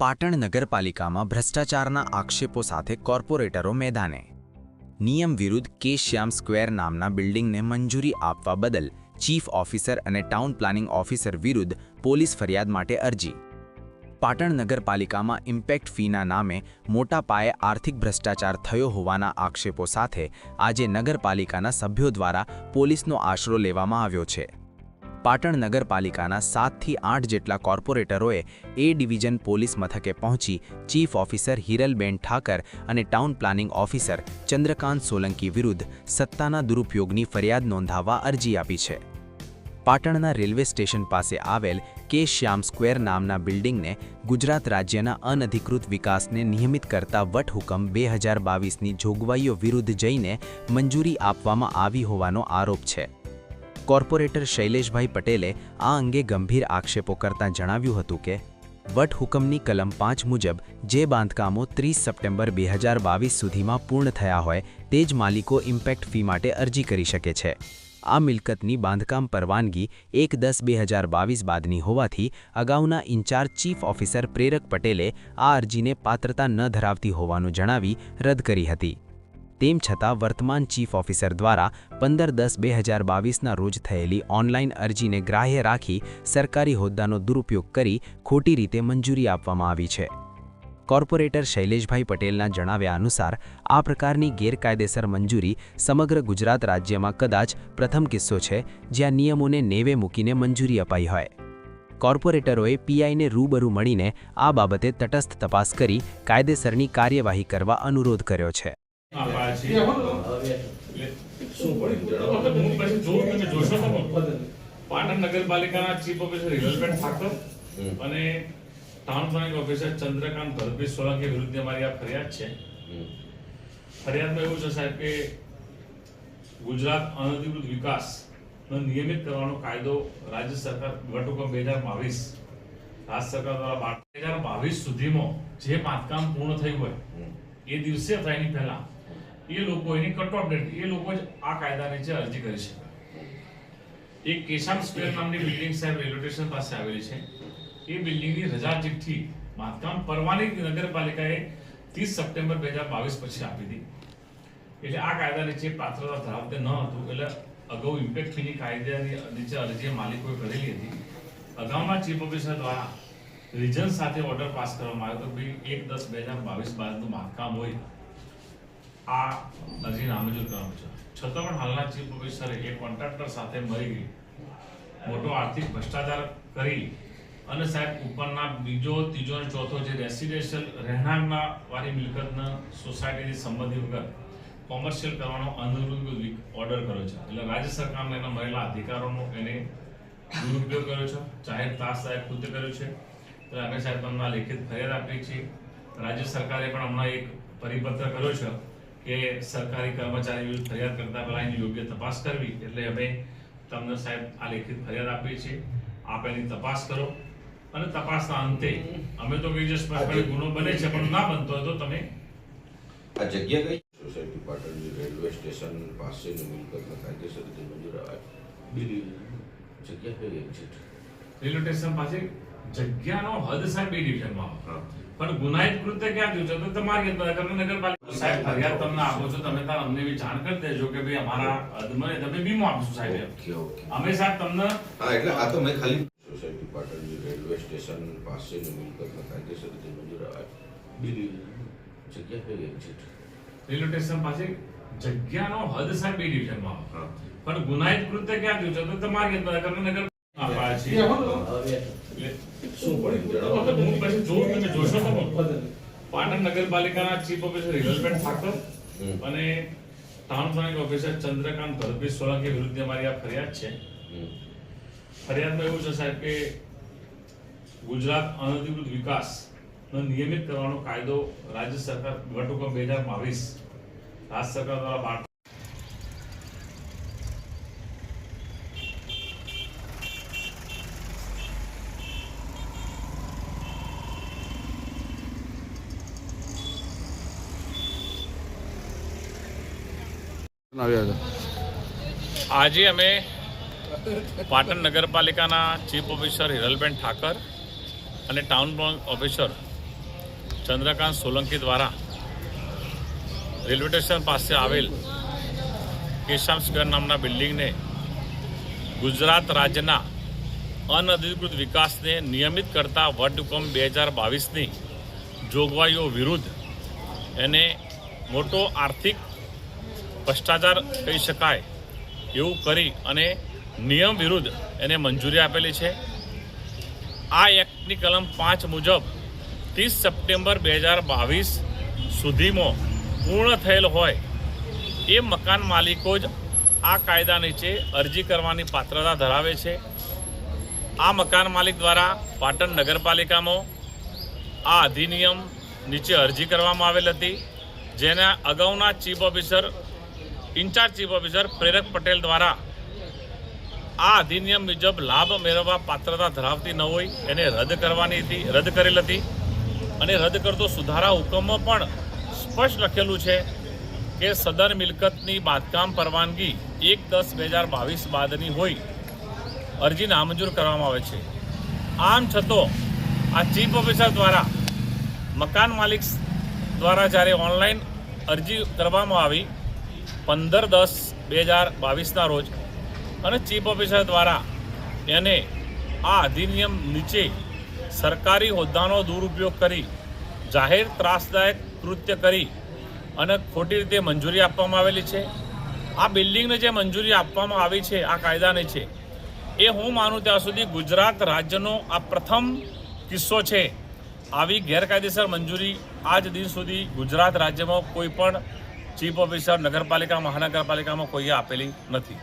પાટણ નગરપાલિકામાં ભ્રષ્ટાચારના આક્ષેપો સાથે કોર્પોરેટરો મેદાને નિયમ વિરુદ્ધ કે શ્યામ સ્ક્વેર નામના બિલ્ડિંગને મંજૂરી આપવા બદલ ચીફ ઓફિસર અને ટાઉન પ્લાનિંગ ઓફિસર વિરુદ્ધ પોલીસ ફરિયાદ માટે અરજી. પાટણ નગરપાલિકામાં ઇમ્પેક્ટ ફીના નામે મોટા પાયે આર્થિક ભ્રષ્ટાચાર થયો હોવાના આક્ષેપો સાથે આજે નગરપાલિકાના સભ્યો દ્વારા પોલીસનો આશરો લેવામાં આવ્યો છે. પાટણ નગરપાલિકાના 7 થી 8 જેટલા કોર્પોરેટરોએ એ ડિવિઝન પોલીસ મથકે પહોંચી ચીફ ઓફિસર હિરલબેન ઠાકર અને town planning officer Chandrakant Solanki વિરુદ્ધ સત્તાના દુરુપયોગની ફરિયાદ નોંધાવવા અરજી આપી છે. પાટણના રેલવે સ્ટેશન પાસે આવેલ કે શ્યામ સ્ક્વેર નામના બિલ્ડિંગને ગુજરાત રાજ્યના અનધિકૃત વિકાસને નિયમિત કરતા વટહુકમ 2022ની જોગવાઈઓ વિરુદ્ધ જઈને મંજૂરી આપવામાં આવી હોવાનો આરોપ છે. કોર્પોરેટર શૈલેષભાઈ પટેલે આ અંગે ગંભીર આક્ષેપો કરતાં જણાવ્યું હતું કે વટહુકમની કલમ 5 મુજબ જે બાંધકામો 30 સપ્ટેમ્બર 2022 સુધીમાં પૂર્ણ થયા હોય તે જ માલિકો ઇમ્પેક્ટ ફી માટે અરજી કરી શકે છે. આ મિલકતની બાંધકામ પરવાનગી 1/10/2022 બાદની હોવાથી અગાઉના ઇન્ચાર્જ ચીફ ઓફિસર પ્રેરક પટેલે આ અરજીને પાત્રતા ન ધરાવતી હોવાનું જણાવી રદ કરી હતી. તેમ છતાં વર્તમાન ચીફ ઓફિસર દ્વારા 15/10/2022ના રોજ થયેલી ઓનલાઈન અરજીને ગ્રાહ્ય રાખી સરકારી હોદ્દાનો દુરુપયોગ કરી ખોટી રીતે મંજૂરી આપવામાં આવી છે. કોર્પોરેટર શૈલેષભાઈ પટેલના જણાવ્યા અનુસાર આ પ્રકારની ગેરકાયદેસર મંજૂરી સમગ્ર ગુજરાત રાજ્યમાં કદાચ પ્રથમ કિસ્સો છે જ્યાં નિયમોને નેવે મૂકીને મંજૂરી અપાઈ હોય. કોર્પોરેટરોએ પીઆઈને રૂબરૂ મળીને આ બાબતે તટસ્થ તપાસ કરી કાયદેસરની કાર્યવાહી કરવા અનુરોધ કર્યો છે. પાટણ નગરપાલિકાના ચીફ ઓફિસર હિરલબેન ઠાકર અને town planning officer Chandrakant Bharatbhai Solanki વિરુદ્ધ અમારી આ ફરિયાદ છે. ફરિયાદમાં એવું છે સાહેબ કે ગુજરાત અનધિકૃત વિકાસનો નિયમિત કરવાનો કાયદો રાજ્ય સરકાર વટહુકમ 2022 રાજ્ય સરકાર દ્વારા 2022 સુધીમાં જે બાંધકામ પૂર્ણ થયું હોય એ દિવસે થાય એની પહેલા એ લોકો એની કટ ઓફ ડેટ એ લોકો જ આ કાયદા નીચે અરજી કરી શકે. એક કેશામ સ્ક્વેર નામની બિલ્ડિંગ સાહેબ રેલવે સ્ટેશન પાસે આવેલી છે. એ બિલ્ડિંગની રજા ચિઠ્ઠી બાંધકામ પરવાની નગરપાલિકાએ 30 સપ્ટેમ્બર 2022 પછી આપી હતી. એટલે આ કાયદા નીચે પાત્રતા ધરાવતે ન હતું. એટલે અગાઉ ઇમ્પેક્ટ ફીની કાયદાની નીચે અરજી માલિકોએ કરેલી હતી. અગાઉના ચીફ ઓફિસર દ્વારા રિજન સાથે ઓર્ડર પાસ કરવામાં આવ્યો તો ભાઈ 1/10/2022 બાદનું બાંધકામ હોય આ અરજી નામંજૂર કરવાનું છે. છતાં પણ હાલના ચીફ ઓફિસરે એ કોન્ટ્રાક્ટર સાથે મળી મોટો આર્થિક ભ્રષ્ટાચાર કરી અને સાહેબ ઉપરના બીજો ત્રીજો અને ચોથો જે રેસિડેન્શિયલ રહેણાંકના વાળી મિલકતના સોસાયટીની સંબંધી વગર કોમર્શિયલ કરવાનો અનધિકૃત ઓર્ડર કર્યો છે. એટલે રાજ્ય સરકારને એના મળેલા અધિકારોનો એને દુરુપયોગ કર્યો છે. જાહેર ત્રાસ સાહેબ ખુદ કર્યો છે. તો અમે સાહેબ તમને લેખિત ફરિયાદ આપી છે. રાજ્ય સરકારે પણ હમણાં એક પરિપત્ર કર્યો છે કે સરકારી કર્મચારી વિરુદ્ધ ફરિયાદ કરતા પહેલા એની યોગ્ય તપાસ કરવી. એટલે અમે તમને સાહેબ આ લેખિત ફરિયાદ આપી છે. આપ એની તપાસ કરો અને તપાસના અંતે અમે તો કઈ જે સ્પષ્ટ ગુનો બને છે પણ ના બનતો હોય તો તમે આ જગ્યા કઈ સોસાયટી પાટણની રેલવે સ્ટેશન પાસેની મિલકતમાં કાયદેસર રીતે મંજૂર બીજી જગ્યા કઈ એક્ઝિટ રેલવે સ્ટેશન પાસે જગ્યાનો હદ સાહેબ બી ડિવિઝનમાં પણ ગુનાહિત કૃત્ય ક્યાં થયું છે તો તમારી નગરપાલિકા સાહેબ ફરિયાદ તમને આપો છો તમે તાર અમને બી જાણ કરી દેજો કે ભાઈ અમારા હદમાં તમે બીમો આપશો સાહેબ. અમે સાહેબ તમને હા એટલે આ તો મેં ખાલી સોસાયટી પાટણની રેલવે સ્ટેશન પાસેની મિલકતમાં કાયદેસર રીતે મંજૂર બીજી જગ્યા કઈ એક્ઝિટ રેલવે સ્ટેશન પાસે જગ્યાનો હદ સાહેબ બી ડિવિઝનમાં પણ ગુનાહિત કૃત્ય ક્યાં થયું છે તો તમારી નગર પાટણ નગરપાલિકાના ચીફ ઓફિસર હિરલબેન ઠાકર અને town planning officer Chandrakant Bharatbhai Solanki વિરુદ્ધ અમારી આ ફરિયાદ છે. ફરિયાદમાં એવું છે સાહેબ કે ગુજરાત અનધિકૃત વિકાસનો નિયમિત કરવાનો કાયદો રાજ્ય સરકાર વટહુકમ 2022 રાજ્ય સરકાર દ્વારા આજે અમે પાટણ નગરપાલિકાના ચીફ ઓફિસર હિરલબેન ઠાકર અને town planning officer Chandrakant Solanki દ્વારા રેલવે સ્ટેશન પાસે આવેલ કેશામ સ્ક્વેર નામના બિલ્ડિંગને ગુજરાત રાજ્યના અનધિકૃત વિકાસને નિયમિત કરતા વટહુકમ 2022ની જોગવાઈઓ વિરુદ્ધ એને મોટો આર્થિક ભ્રષ્ટાચાર કહી શકાય એવું કરી અને નિયમ વિરુદ્ધ એને મંજૂરી આપેલી છે. આ એક્ટની કલમ 5 મુજબ 30 સપ્ટેમ્બર 2022 સુધીમાં પૂર્ણ થયેલ હોય એ મકાન માલિકો જ આ કાયદા નીચે અરજી કરવાની પાત્રતા ધરાવે છે. આ મકાન માલિક દ્વારા પાટણ નગરપાલિકામાં આ અધિનિયમ નીચે અરજી કરવામાં આવેલ હતી, જેના અગાઉના ઇન્ચાર્જ ચીફ ઓફિસર પ્રેરક પટેલ દ્વારા આ અધિનિયમ મુજબ લાભ મેળવવા પાત્રતા ધરાવતી ન હોય એને રદ કરેલ હતી. અને રદ કરતો સુધારા હુકમમાં પણ સ્પષ્ટ લખેલું છે કે સદર મિલકતની બાંધકામ પરવાનગી 1/10/2022 બાદની હોય અરજી નામંજૂર કરવામાં આવે છે. આમ છતાં આ ચીફ ઓફિસર દ્વારા મકાન માલિક દ્વારા જ્યારે ઓનલાઈન અરજી કરવામાં આવી 15/10/2022ના રોજ અને ચીફ ઓફિસર દ્વારા એને આ અધિનિયમ નીચે સરકારી હોદ્દાનો દુરુપયોગ કરી જાહેર ત્રાસદાયક કૃત્ય કરી અને ખોટી રીતે મંજૂરી આપવામાં આવેલી છે. આ બિલ્ડિંગને જે મંજૂરી આપવામાં આવી છે આ કાયદાની છે એ હું માનું ત્યાં સુધી ગુજરાત રાજ્યનો આ પ્રથમ કિસ્સો છે. આવી ગેરકાયદેસર મંજૂરી આજ દિન સુધી ગુજરાત રાજ્યમાં કોઈ પણ ચીફ ઓફિસર નગરપાલિકા મહાનગરપાલિકામાં કોઈએ આપેલી નથી.